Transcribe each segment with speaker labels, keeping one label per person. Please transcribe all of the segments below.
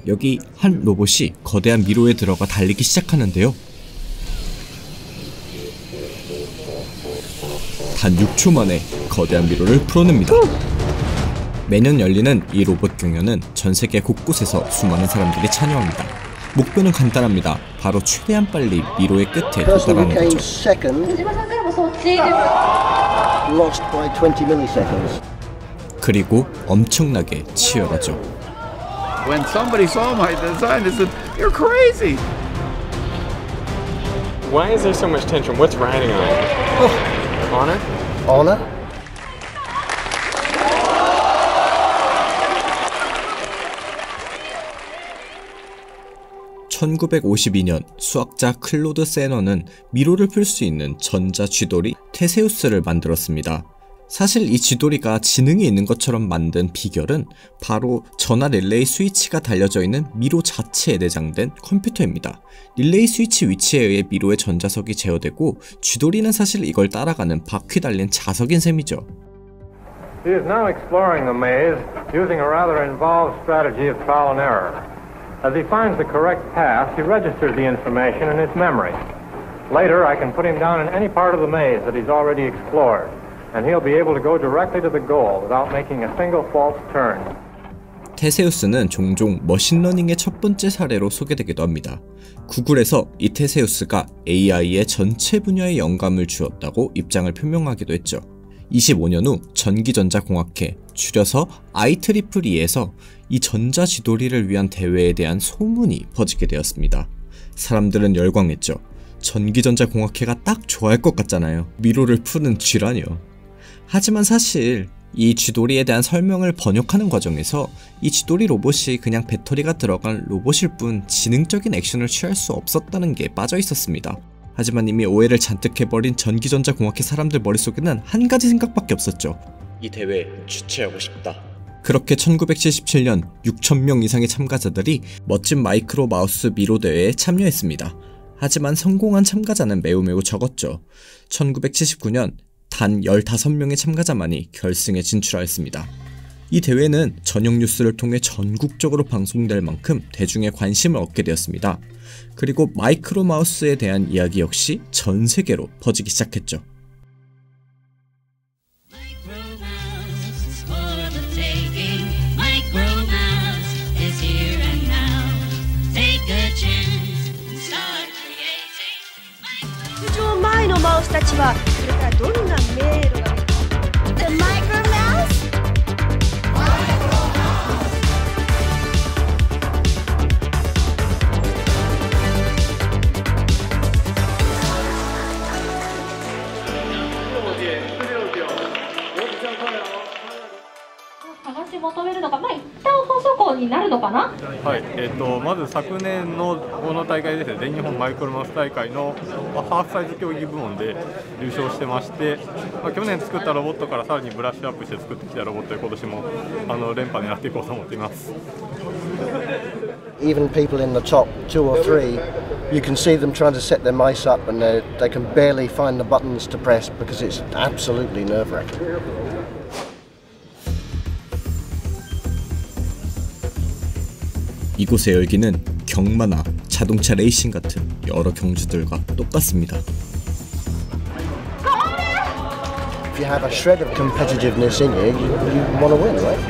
Speaker 1: 여기 한 로봇이 거대한 미로에 들어가 달리기 시작하는데요. 단 6초 만에 거대한 미로를 풀어냅니다. 매년 열리는 이 로봇 경연은 전 세계 곳곳에서 수많은 사람들이 참여합니다. 목표는 간단합니다. 바로 최대한 빨리 미로의 끝에 도달하는 거죠. 그리고 엄청나게 치열하죠.
Speaker 2: When somebody saw my design, they said, "You're crazy."
Speaker 3: Why is there so much tension? What's riding on it? Honor?
Speaker 4: Honor?
Speaker 1: (1952년) 수학자 클로드 세너는 미로를 풀 수 있는 전자 쥐돌이 테세우스를 만들었습니다. 사실 이 쥐돌이가 지능이 있는 것처럼 만든 비결은 바로 전화 릴레이 스위치가 달려져 있는 미로 자체에 내장된 컴퓨터입니다. 릴레이 스위치 위치에 의해 미로의 전자석이 제어되고 쥐돌이는 사실 이걸 따라가는 바퀴 달린 자석인 셈이죠.
Speaker 5: He is now exploring the maze using a rather involved strategy of trial and error. As he finds the correct path, he registers the information in his memory. Later, I can put him down in any part of the maze that he's already explored. And he'll be able to go directly to the goal without making a single false turn.
Speaker 1: 테세우스는 종종 머신러닝의 첫 번째 사례로 소개되기도 합니다. 구글에서 이 테세우스가 AI의 전체 분야에 영감을 주었다고 입장을 표명하기도 했죠. 25년 후 전기전자공학회, 줄여서 IEEE에서 이 전자쥐돌이를 위한 대회에 대한 소문이 퍼지게 되었습니다. 사람들은 열광했죠. 전기전자공학회가 딱 좋아할 것 같잖아요. 미로를 푸는 쥐라뇨. 하지만 사실 이 쥐돌이에 대한 설명을 번역하는 과정에서 이 쥐돌이 로봇이 그냥 배터리가 들어간 로봇일 뿐 지능적인 액션을 취할 수 없었다는 게 빠져 있었습니다. 하지만 이미 오해를 잔뜩 해버린 전기전자공학회 사람들 머릿속에는 한 가지 생각밖에 없었죠. 이 대회 주최하고 싶다. 그렇게 1977년 6,000명 이상의 참가자들이 멋진 마이크로 마우스 미로 대회에 참여했습니다. 하지만 성공한 참가자는 매우 적었죠. 1979년 단 15명의 참가자만이 결승에 진출하였습니다. 이 대회는 저녁 뉴스를 통해 전국적으로 방송될 만큼 대중의 관심을 얻게 되었습니다. 그리고 마이크로 마우스에 대한 이야기 역시 전 세계로 퍼지기 시작했죠.
Speaker 5: はい、まず昨年のこの大会ですね、全日本マイクロマウス大会のハーフサイズ競技部門で優勝してまして、去年作ったロボットからさらにブラッシュアップして作ってきたロボットで今年も連覇狙っていこうと思っています。
Speaker 4: Even people in the top 2 or 3, you can see them trying to set their mice up and they can barely find the buttons to press because it's absolutely nerve-wracking.
Speaker 1: 이곳의 열기는 경마나 자동차 레이싱 같은 여러 경주들과 똑같습니다.
Speaker 4: If you have a shred of competitiveness in you, you want to win, right?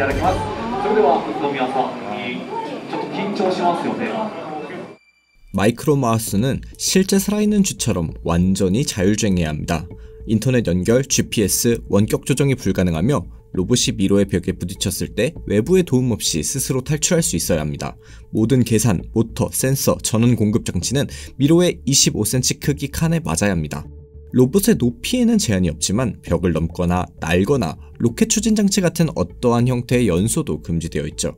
Speaker 1: 마이크로 마우스는 실제 살아있는 쥐처럼 완전히 자율주행해야 합니다. 인터넷 연결, GPS, 원격 조정이 불가능하며 로봇이 미로의 벽에 부딪혔을 때 외부의 도움 없이 스스로 탈출할 수 있어야 합니다. 모든 계산, 모터, 센서, 전원 공급 장치는 미로의 25cm 크기 칸에 맞아야 합니다. 로봇의 높이에는 제한이 없지만 벽을 넘거나 날거나 로켓 추진 장치 같은 어떠한 형태의 연소도 금지되어 있죠.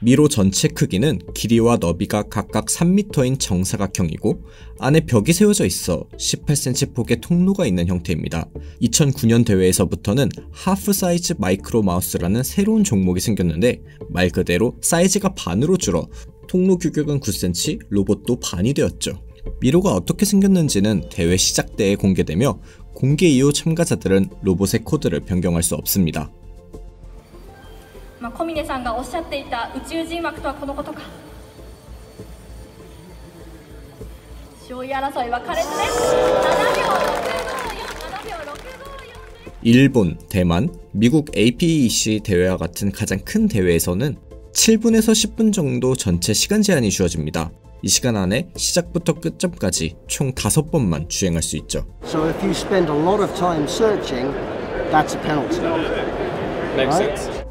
Speaker 1: 미로 전체 크기는 길이와 너비가 각각 3m인 정사각형이고 안에 벽이 세워져 있어 18cm 폭의 통로가 있는 형태입니다. 2009년 대회에서부터는 하프 사이즈 마이크로 마우스라는 새로운 종목이 생겼는데 말 그대로 사이즈가 반으로 줄어 통로 규격은 9cm, 로봇도 반이 되었죠. 미로가 어떻게 생겼는지는 대회 시작 때에 공개되며 공개 이후 참가자들은 로봇의 코드를 변경할 수 없습니다.
Speaker 6: 小峰さんがおっしゃっていた宇宙人枠とはこのことか。上位争いは苛烈です。7秒654。
Speaker 1: 일본, 대만, 미국 APEC 대회와 같은 가장 큰 대회에서는 7분에서 10분 정도 전체 시간 제한이 주어집니다. 이 시간 안에 시작부터 끝점까지 총 5번만 주행할 수 있죠.
Speaker 4: So if you spend a lot of time searching, that's a penalty.
Speaker 3: Makes sense.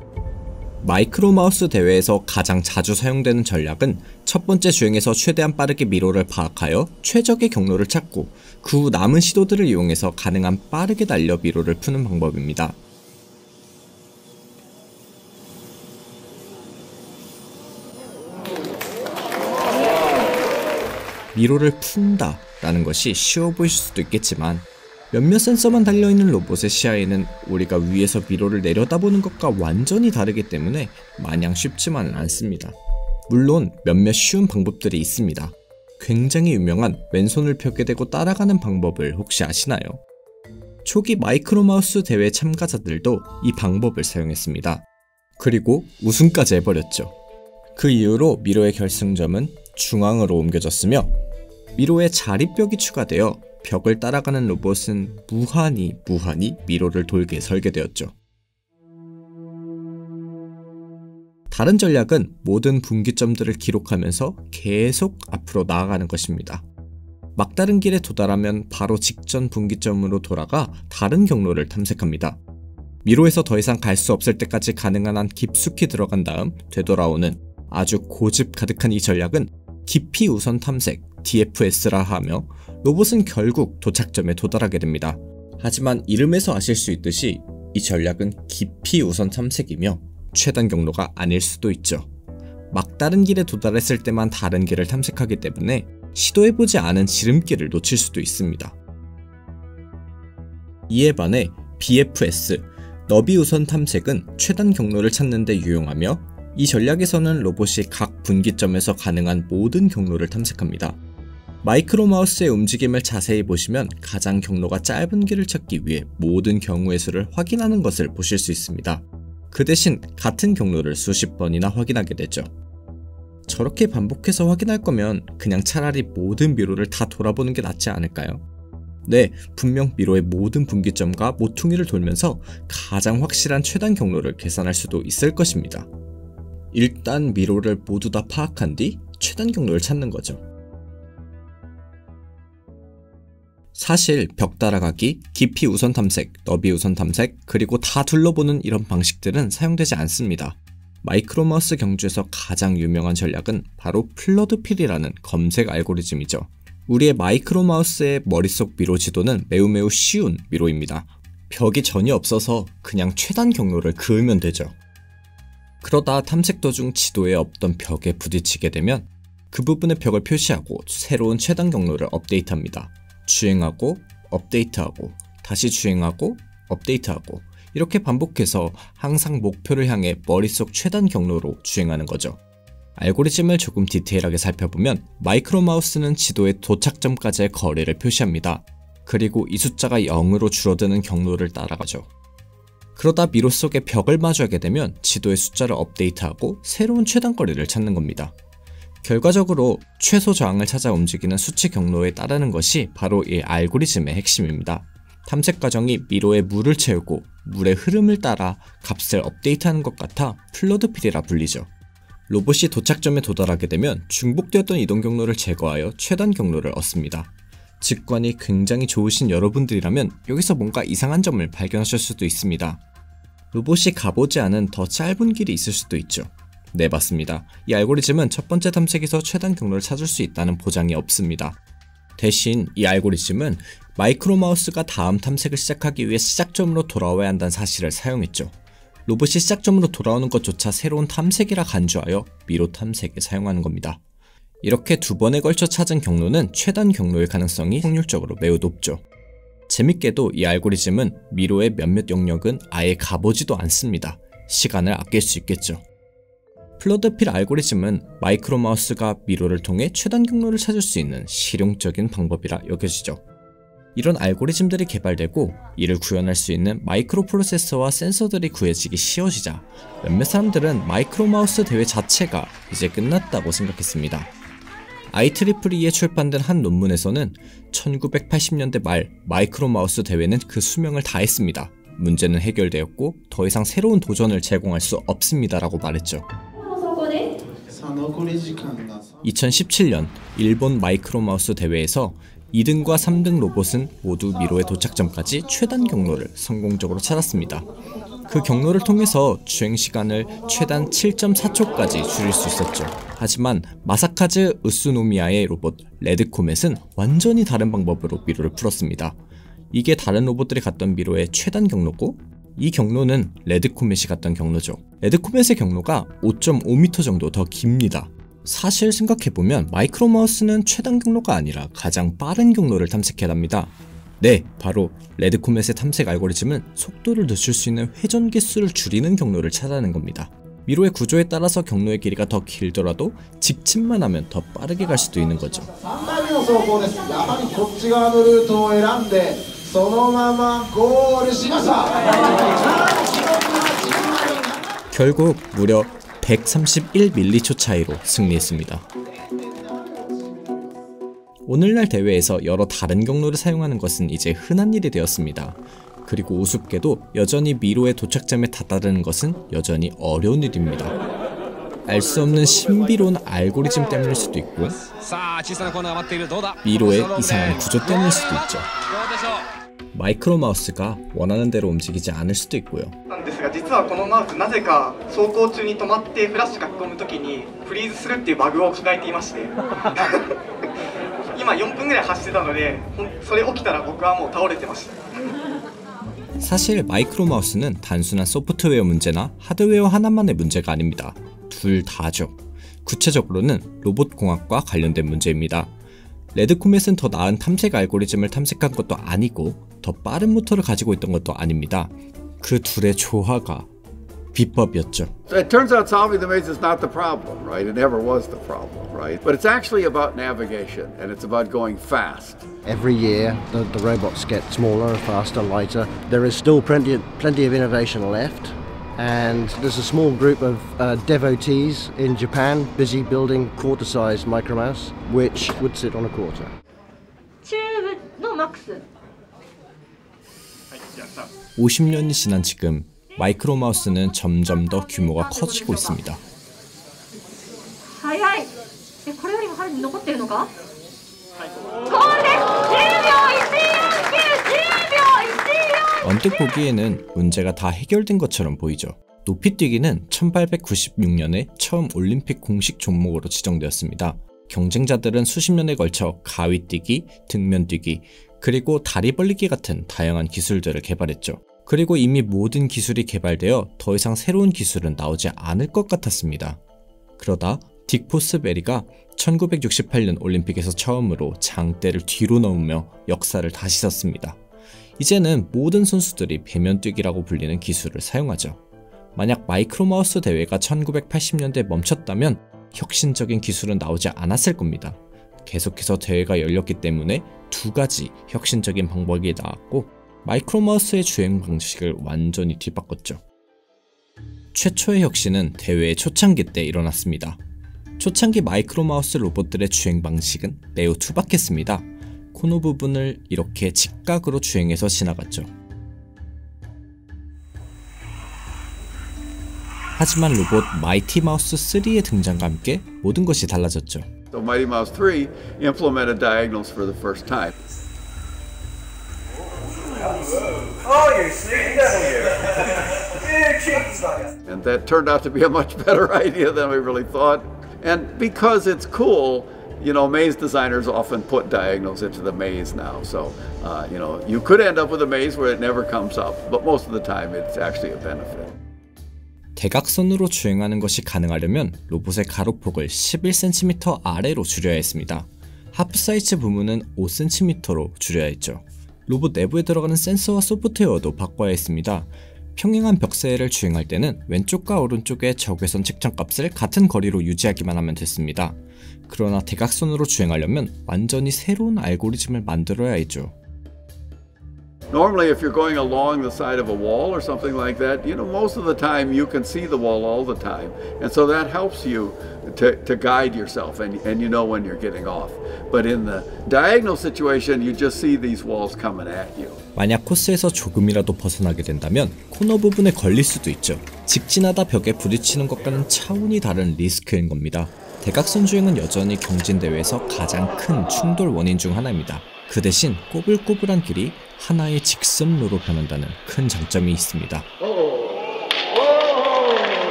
Speaker 1: 마이크로 마우스 대회에서 가장 자주 사용되는 전략은 첫 번째 주행에서 최대한 빠르게 미로를 파악하여 최적의 경로를 찾고 그 후 남은 시도들을 이용해서 가능한 빠르게 달려 미로를 푸는 방법입니다. 미로를 푼다 라는 것이 쉬워 보이실 수도 있겠지만 몇몇 센서만 달려있는 로봇의 시야에는 우리가 위에서 미로를 내려다보는 것과 완전히 다르기 때문에 마냥 쉽지만은 않습니다. 물론 몇몇 쉬운 방법들이 있습니다. 굉장히 유명한 왼손을 펴게 되고 따라가는 방법을 혹시 아시나요? 초기 마이크로 마우스 대회 참가자들도 이 방법을 사용했습니다. 그리고 우승까지 해버렸죠. 그 이후로 미로의 결승점은 중앙으로 옮겨졌으며 미로에 자리벽이 추가되어 벽을 따라가는 로봇은 무한히 미로를 돌게 설계되었죠. 다른 전략은 모든 분기점들을 기록하면서 계속 앞으로 나아가는 것입니다. 막다른 길에 도달하면 바로 직전 분기점으로 돌아가 다른 경로를 탐색합니다. 미로에서 더 이상 갈 수 없을 때까지 가능한 한 깊숙이 들어간 다음 되돌아오는 아주 고집 가득한 이 전략은 깊이 우선 탐색, DFS라 하며 로봇은 결국 도착점에 도달하게 됩니다. 하지만 이름에서 아실 수 있듯이 이 전략은 깊이 우선 탐색이며 최단 경로가 아닐 수도 있죠. 막다른 길에 도달했을 때만 다른 길을 탐색하기 때문에 시도해보지 않은 지름길을 놓칠 수도 있습니다. 이에 반해 BFS, 너비 우선 탐색은 최단 경로를 찾는 데 유용하며 이 전략에서는 로봇이 각 분기점에서 가능한 모든 경로를 탐색합니다. 마이크로 마우스의 움직임을 자세히 보시면 가장 경로가 짧은 길을 찾기 위해 모든 경우의 수를 확인하는 것을 보실 수 있습니다. 그 대신 같은 경로를 수십 번이나 확인하게 되죠. 저렇게 반복해서 확인할 거면 그냥 차라리 모든 미로를 다 돌아보는 게 낫지 않을까요? 네, 분명 미로의 모든 분기점과 모퉁이를 돌면서 가장 확실한 최단 경로를 계산할 수도 있을 것입니다. 일단 미로를 모두 다 파악한 뒤 최단 경로를 찾는 거죠. 사실 벽 따라가기, 깊이 우선 탐색, 너비 우선 탐색, 그리고 다 둘러보는 이런 방식들은 사용되지 않습니다. 마이크로 마우스 경주에서 가장 유명한 전략은 바로 플러드필이라는 검색 알고리즘이죠. 우리의 마이크로 마우스의 머릿속 미로 지도는 매우 쉬운 미로입니다. 벽이 전혀 없어서 그냥 최단 경로를 그으면 되죠. 그러다 탐색 도중 지도에 없던 벽에 부딪히게 되면 그 부분의 벽을 표시하고 새로운 최단 경로를 업데이트합니다. 주행하고 업데이트하고 다시 주행하고 업데이트하고 이렇게 반복해서 항상 목표를 향해 머릿속 최단 경로로 주행하는 거죠. 알고리즘을 조금 디테일하게 살펴보면 마이크로 마우스는 지도의 도착점까지의 거리를 표시합니다. 그리고 이 숫자가 0으로 줄어드는 경로를 따라가죠. 그러다 미로 속의 벽을 마주하게 되면 지도의 숫자를 업데이트하고 새로운 최단거리를 찾는 겁니다. 결과적으로 최소 저항을 찾아 움직이는 수치 경로에 따르는 것이 바로 이 알고리즘의 핵심입니다. 탐색 과정이 미로에 물을 채우고 물의 흐름을 따라 값을 업데이트하는 것 같아 플러드필이라 불리죠. 로봇이 도착점에 도달하게 되면 중복되었던 이동 경로를 제거하여 최단 경로를 얻습니다. 직관이 굉장히 좋으신 여러분들이라면 여기서 뭔가 이상한 점을 발견하실 수도 있습니다. 로봇이 가보지 않은 더 짧은 길이 있을 수도 있죠. 네, 맞습니다. 이 알고리즘은 첫 번째 탐색에서 최단 경로를 찾을 수 있다는 보장이 없습니다. 대신 이 알고리즘은 마이크로 마우스가 다음 탐색을 시작하기 위해 시작점으로 돌아와야 한다는 사실을 사용했죠. 로봇이 시작점으로 돌아오는 것조차 새로운 탐색이라 간주하여 미로 탐색에 사용하는 겁니다. 이렇게 두 번에 걸쳐 찾은 경로는 최단 경로일 가능성이 확률적으로 매우 높죠. 재밌게도 이 알고리즘은 미로의 몇몇 영역은 아예 가보지도 않습니다. 시간을 아낄 수 있겠죠. 플러드필 알고리즘은 마이크로 마우스가 미로를 통해 최단 경로를 찾을 수 있는 실용적인 방법이라 여겨지죠. 이런 알고리즘들이 개발되고 이를 구현할 수 있는 마이크로 프로세서와 센서들이 구해지기 쉬워지자 몇몇 사람들은 마이크로 마우스 대회 자체가 이제 끝났다고 생각했습니다. IEEE에 출판된 한 논문에서는 1980년대 말 마이크로 마우스 대회는 그 수명을 다했습니다. 문제는 해결되었고 더 이상 새로운 도전을 제공할 수 없습니다 라고 말했죠. 2017년 일본 마이크로 마우스 대회에서 2등과 3등 로봇은 모두 미로의 도착점까지 최단 경로를 성공적으로 찾았습니다. 그 경로를 통해서 주행시간을 최단 7.4초까지 줄일 수 있었죠. 하지만 마사카즈 으스노미야의 로봇 레드코멧은 완전히 다른 방법으로 미로를 풀었습니다. 이게 다른 로봇들이 갔던 미로의 최단 경로고 이 경로는 레드코멧이 갔던 경로죠. 레드코멧의 경로가 5.5m 정도 더 깁니다. 사실 생각해보면 마이크로 마우스는 최단 경로가 아니라 가장 빠른 경로를 탐색해야 합니다. 네, 바로 레드코멧의 탐색 알고리즘은 속도를 늦출 수 있는 회전 개수를 줄이는 경로를 찾아내는 겁니다. 미로의 구조에 따라서 경로의 길이가 더 길더라도 직진만 하면 더 빠르게 갈 수도 있는 거죠. 결국 무려 131m초 차이로 승리했습니다. 오늘날 대회에서 여러 다른 경로를 사용하는 것은 이제 흔한 일이 되었습니다. 그리고 우습게도 여전히 미로의 도착점에 다다르는 것은 여전히 어려운 일입니다. 알 수 없는 신비로운 알고리즘 때문일 수도 있고 미로의 이상한 구조 때문일 수도 있죠. 마이크로 마우스가 원하는 대로 움직이지 않을 수도 있고요.
Speaker 7: 実はこのマウスなぜか走行中に止まってフラッシュ書き込むときにフリーズするっていうバグを抱えていまして今4分ぐらい走ってたのでそれ起きたら僕はもう倒れてました
Speaker 1: 사실 마이크로 마우스는 단순한 소프트웨어 문제나 하드웨어 하나만의 문제가 아닙니다. 둘 다죠. 구체적으로는 로봇 공학과 관련된 문제입니다. 레드코멧은 더 나은 탐색 알고리즘을 탐색한 것도 아니고 더 빠른 모터를 가지고 있던 것도 아닙니다. 그 둘의 조화가 비법이었죠.
Speaker 2: So it turns out solving the maze is not the problem, right? It never was the problem, right? But it's actually about navigation and it's about going fast.
Speaker 4: Every year, the robots get smaller, faster, lighter. There is still plenty of innovation left. And there's a small group of devotees in Japan busy building quarter-sized micromouse, which would sit on a quarter.
Speaker 1: 50년이 지난 지금 마이크로 마우스는 점점 더 규모가 커지고 있습니다. 언뜻 보기에는 문제가 다 해결된 것처럼 보이죠. 높이뛰기는 1896년에 처음 올림픽 공식 종목으로 지정되었습니다. 경쟁자들은 수십 년에 걸쳐 가위뛰기, 등면뛰기, 그리고 다리 벌리기 같은 다양한 기술들을 개발했죠. 그리고 이미 모든 기술이 개발되어 더 이상 새로운 기술은 나오지 않을 것 같았습니다. 그러다 딕 포스베리가 1968년 올림픽에서 처음으로 장대를 뒤로 넣으며 역사를 다시 썼습니다. 이제는 모든 선수들이 배면뛰기라고 불리는 기술을 사용하죠. 만약 마이크로 마우스 대회가 1980년대에 멈췄다면 혁신적인 기술은 나오지 않았을 겁니다. 계속해서 대회가 열렸기 때문에 두 가지 혁신적인 방법이 나왔고 마이크로 마우스의 주행 방식을 완전히 뒤바꿨죠. 최초의 혁신은 대회의 초창기 때 일어났습니다. 초창기 마이크로 마우스 로봇들의 주행 방식은 매우 투박했습니다. 코너 부분을 이렇게 직각으로 주행해서 지나갔죠. 하지만 로봇 마이티 마우스 3의 등장과 함께 모든 것이 달라졌죠.
Speaker 2: So Mighty Mouse 3 implemented diagonals for the first time. And that turned out to be a much better idea than we really thought. And because it's cool, you know, maze designers often put diagonals into the maze now. So, you know, you could end up with a maze where it never comes up, but most of the time it's actually a benefit.
Speaker 1: 대각선으로 주행하는 것이 가능하려면 로봇의 가로폭을 11cm 아래로 줄여야 했습니다. 하프 사이즈 부분은 5cm로 줄여야 했죠. 로봇 내부에 들어가는 센서와 소프트웨어도 바꿔야 했습니다. 평행한 벽세를 주행할 때는 왼쪽과 오른쪽의 적외선 측정값을 같은 거리로 유지하기만 하면 됐습니다. 그러나 대각선으로 주행하려면 완전히 새로운 알고리즘을 만들어야 했죠.
Speaker 2: Normally, if you're going along the side of a wall or something like that, most of the time you can see the wall all the time. And so that helps you to guide yourself and you know when you're getting off. But in the diagonal situation, you just see these walls coming at you.
Speaker 1: 만약 코스에서 조금이라도 벗어나게 된다면 코너 부분에 걸릴 수도 있죠. 직진하다 벽에 부딪히는 것과는 차원이 다른 리스크인 겁니다. 대각선 주행은 여전히 경진대회에서 가장 큰 충돌 원인 중 하나입니다. 그 대신 꼬불꼬불한 길이 하나의 직선로로 변한다는 큰 장점이 있습니다.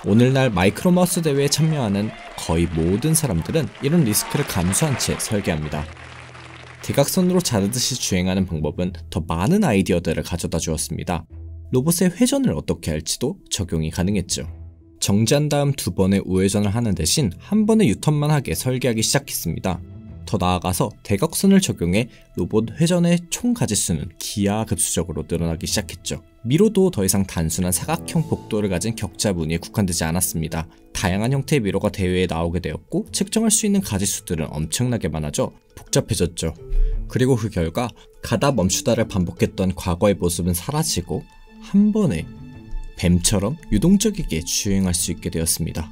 Speaker 1: 오늘날 마이크로마우스 대회에 참여하는 거의 모든 사람들은 이런 리스크를 감수한 채 설계합니다. 대각선으로 자르듯이 주행하는 방법은 더 많은 아이디어들을 가져다 주었습니다. 로봇의 회전을 어떻게 할지도 적용이 가능했죠. 정지한 다음 2번의 우회전을 하는 대신 한 번의 유턴만 하게 설계하기 시작했습니다. 더 나아가서 대각선을 적용해 로봇 회전의 총 가지수는 기하급수적으로 늘어나기 시작했죠. 미로도 더 이상 단순한 사각형 복도를 가진 격자 무늬에 국한되지 않았습니다. 다양한 형태의 미로가 대회에 나오게 되었고 측정할 수 있는 가지수들은 엄청나게 많아져 복잡해졌죠. 그리고 그 결과 가다 멈추다를 반복했던 과거의 모습은 사라지고 한 번에 뱀처럼 유동적이게 주행할 수 있게 되었습니다.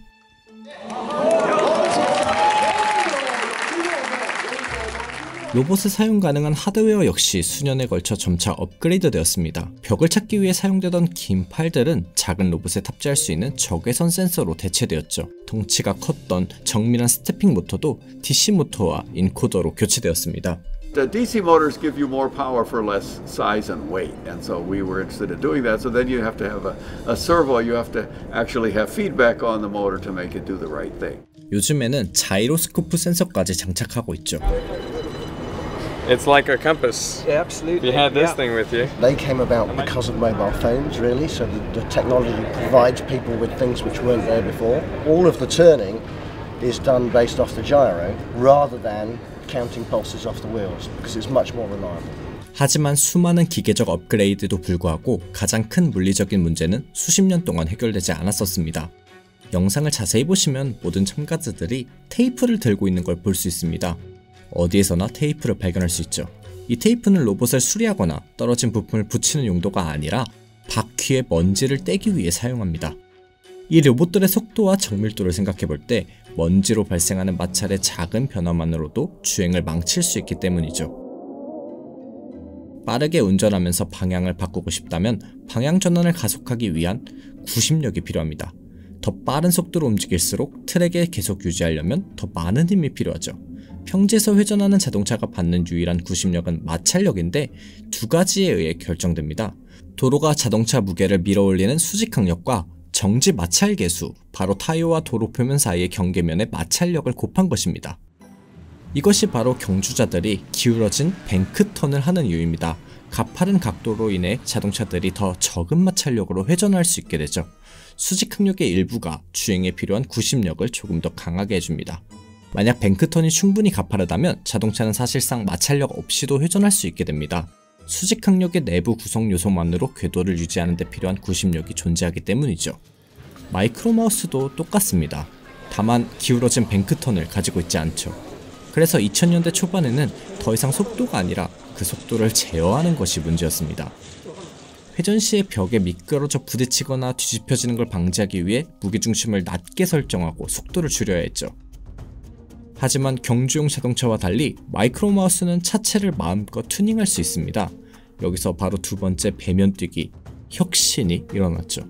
Speaker 1: 로봇의 사용 가능한 하드웨어 역시 수년에 걸쳐 점차 업그레이드 되었습니다. 벽을 찾기 위해 사용되던 긴 팔들은 작은 로봇에 탑재할 수 있는 적외선 센서로 대체되었죠. 덩치가 컸던 정밀한 스태핑 모터도 DC 모터와 인코더로 교체되었습니다.
Speaker 2: The DC motors give you more power for less size and weight, and so we were interested in doing that. So then you have to have a servo, you have to actually have feedback on the motor to make it do the right thing.
Speaker 1: 요즘에는 자이로스코프 센서까지 장착하고 있죠.
Speaker 3: It's like a compass.
Speaker 8: Yeah, absolutely.
Speaker 3: You had this thing with you.
Speaker 4: They came about because of mobile phones, really, so the technology provides people with things which weren't there before. All of the turning is done based off the gyro rather than counting pulses off the wheels because it's much more reliable.
Speaker 1: 하지만 수많은 기계적 업그레이드도 불구하고 가장 큰 물리적인 문제는 수십 년 동안 해결되지 않았었습니다. 영상을 자세히 보시면 모든 참가자들이 테이프를 들고 있는 걸 볼 수 있습니다. 어디에서나 테이프를 발견할 수 있죠. 이 테이프는 로봇을 수리하거나 떨어진 부품을 붙이는 용도가 아니라 바퀴의 먼지를 떼기 위해 사용합니다. 이 로봇들의 속도와 정밀도를 생각해 볼 때 먼지로 발생하는 마찰의 작은 변화만으로도 주행을 망칠 수 있기 때문이죠. 빠르게 운전하면서 방향을 바꾸고 싶다면 방향 전환을 가속하기 위한 구심력이 필요합니다. 더 빠른 속도로 움직일수록 트랙에 계속 유지하려면 더 많은 힘이 필요하죠. 평지에서 회전하는 자동차가 받는 유일한 구심력은 마찰력인데 두 가지에 의해 결정됩니다. 도로가 자동차 무게를 밀어올리는 수직항력과 정지 마찰 계수, 바로 타이어와 도로 표면 사이의 경계면의 마찰력을 곱한 것입니다. 이것이 바로 경주자들이 기울어진 뱅크턴을 하는 이유입니다. 가파른 각도로 인해 자동차들이 더 적은 마찰력으로 회전할 수 있게 되죠. 수직항력의 일부가 주행에 필요한 구심력을 조금 더 강하게 해줍니다. 만약 뱅크턴이 충분히 가파르다면 자동차는 사실상 마찰력 없이도 회전할 수 있게 됩니다. 수직항력의 내부 구성 요소만으로 궤도를 유지하는 데 필요한 구심력이 존재하기 때문이죠. 마이크로마우스도 똑같습니다. 다만 기울어진 뱅크턴을 가지고 있지 않죠. 그래서 2000년대 초반에는 더 이상 속도가 아니라 그 속도를 제어하는 것이 문제였습니다. 회전 시에 벽에 미끄러져 부딪히거나 뒤집혀지는 걸 방지하기 위해 무게중심을 낮게 설정하고 속도를 줄여야 했죠. 하지만 경주용 자동차와 달리 마이크로마우스는 차체를 마음껏 튜닝할 수 있습니다. 여기서 바로 두 번째 배면뛰기, 혁신이 일어났죠.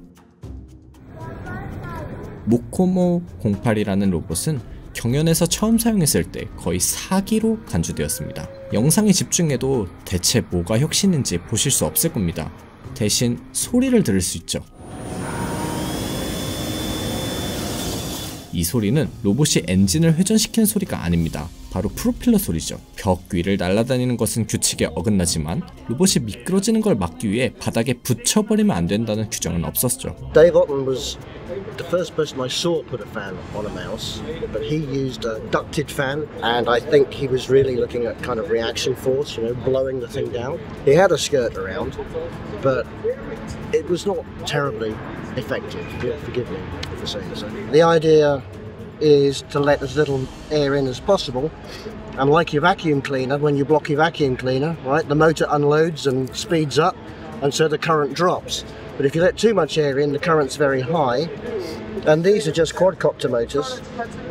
Speaker 1: 모코모 08이라는 로봇은 경연에서 처음 사용했을 때 거의 사기로 간주되었습니다. 영상에 집중해도 대체 뭐가 혁신인지 보실 수 없을 겁니다. 대신 소리를 들을 수 있죠. 이 소리는 로봇이 엔진을 회전시키는 소리가 아닙니다. 바로 프로펠러 소리죠. 벽 위를 날아다니는 것은 규칙에 어긋나지만 로봇이 미끄러지는 걸 막기 위해 바닥에 붙여버리면 안 된다는 규정은 없었죠.
Speaker 4: Dave Otten was the first person I saw put a fan on a mouse, but he used a ducted fan, and I think he was really looking at kind of reaction force, you know, blowing the thing down. He had a skirt around, but it was not terribly effective, forgive me for saying so. The idea is to let as little air in as possible, and like your vacuum cleaner, when you block your vacuum cleaner, right, the motor unloads and speeds up, and so the current drops. But if you let too much air in, the current's very high, and these are just quadcopter motors,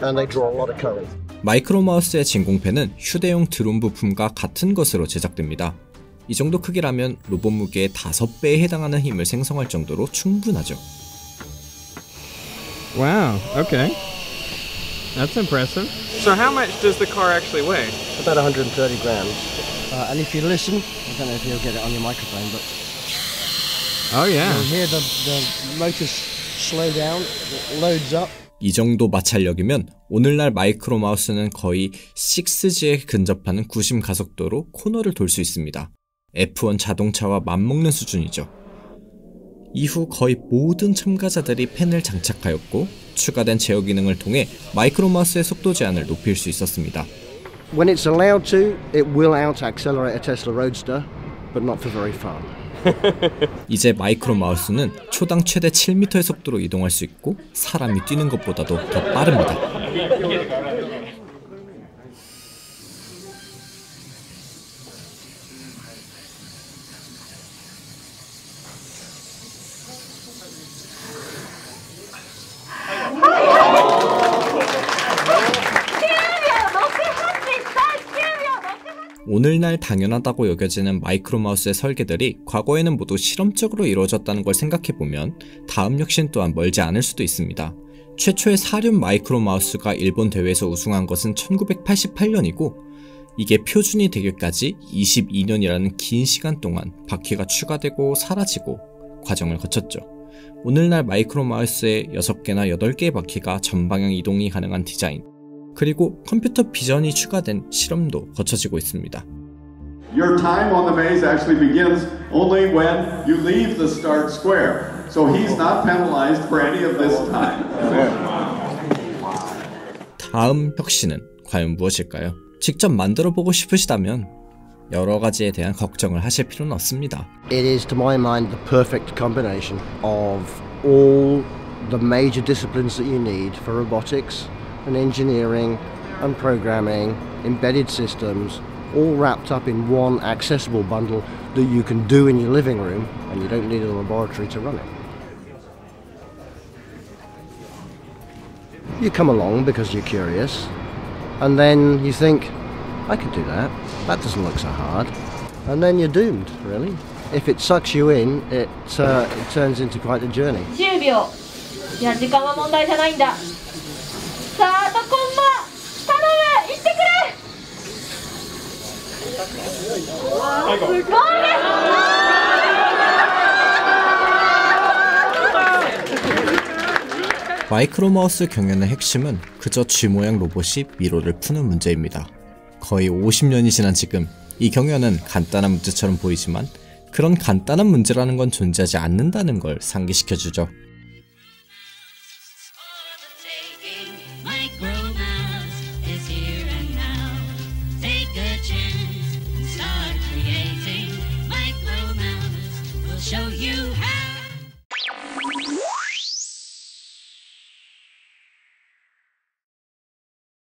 Speaker 4: and they draw a lot of current.
Speaker 1: 마이크로 마우스의 진공팬은 휴대용 드론 부품과 같은 것으로 제작됩니다. 이 정도 크기라면 로봇 무게의 5배에 해당하는 힘을 생성할 정도로 충분하죠.
Speaker 3: Wow, okay. That's impressive. So how much does the car actually weigh?
Speaker 4: About 130 grams. And if you listen, I don't know if you'll get it on your microphone, but
Speaker 3: Oh yeah.
Speaker 4: you'll hear the motors slow down, it loads up.
Speaker 1: 이 정도 마찰력이면 오늘날 마이크로 마우스는 거의 6G에 근접하는 구심 가속도로 코너를 돌 수 있습니다. F1 자동차와 맞먹는 수준이죠. 이후 거의 모든 참가자들이 펜을 장착하였고 추가된 제어 기능을 통해 마이크로 마우스의 속도 제한을 높일 수 있었습니다.
Speaker 4: When it's allowed to, it will out-accelerate a Tesla Roadster, but not for very far.
Speaker 1: 이제 마이크로 마우스는 초당 최대 7m의 속도로 이동할 수 있고 사람이 뛰는 것보다도 더 빠릅니다. 오늘날 당연하다고 여겨지는 마이크로 마우스의 설계들이 과거에는 모두 실험적으로 이루어졌다는 걸 생각해보면 다음 혁신 또한 멀지 않을 수도 있습니다. 최초의 사륜 마이크로 마우스가 일본 대회에서 우승한 것은 1988년이고 이게 표준이 되기까지 22년이라는 긴 시간 동안 바퀴가 추가되고 사라지고 과정을 거쳤죠. 오늘날 마이크로 마우스에 6개나 8개의 바퀴가 전방향 이동이 가능한 디자인, 그리고 컴퓨터 비전이 추가된 실험도 거쳐지고 있습니다.
Speaker 2: Your time on the maze actually begins only when you leave the start square. So he's not penalized for any of this time.
Speaker 1: 다음 혁신은 과연 무엇일까요? 직접 만들어 보고 싶으시다면 여러 가지에 대한 걱정을 하실 필요는 없습니다.
Speaker 4: It is, to my mind, the perfect combination of all the major disciplines that you need for robotics and engineering and programming, embedded systems, all wrapped up in one accessible bundle that you can do in your living room and you don't need a laboratory to run it. You come along because you're curious, and then you think, I could do that, that doesn't look so hard, and then you're doomed, really. If it sucks you in, it turns into quite a journey.
Speaker 6: 10秒。いや、時間は問題じゃないんだ。さあ、あとコンマ頼む、行ってくれ。すごいです。
Speaker 1: 마이크로 마우스 경연의 핵심은 그저 G 모양 로봇이 미로를 푸는 문제입니다. 거의 50년이 지난 지금 이 경연은 간단한 문제처럼 보이지만 그런 간단한 문제라는 건 존재하지 않는다는 걸 상기시켜주죠.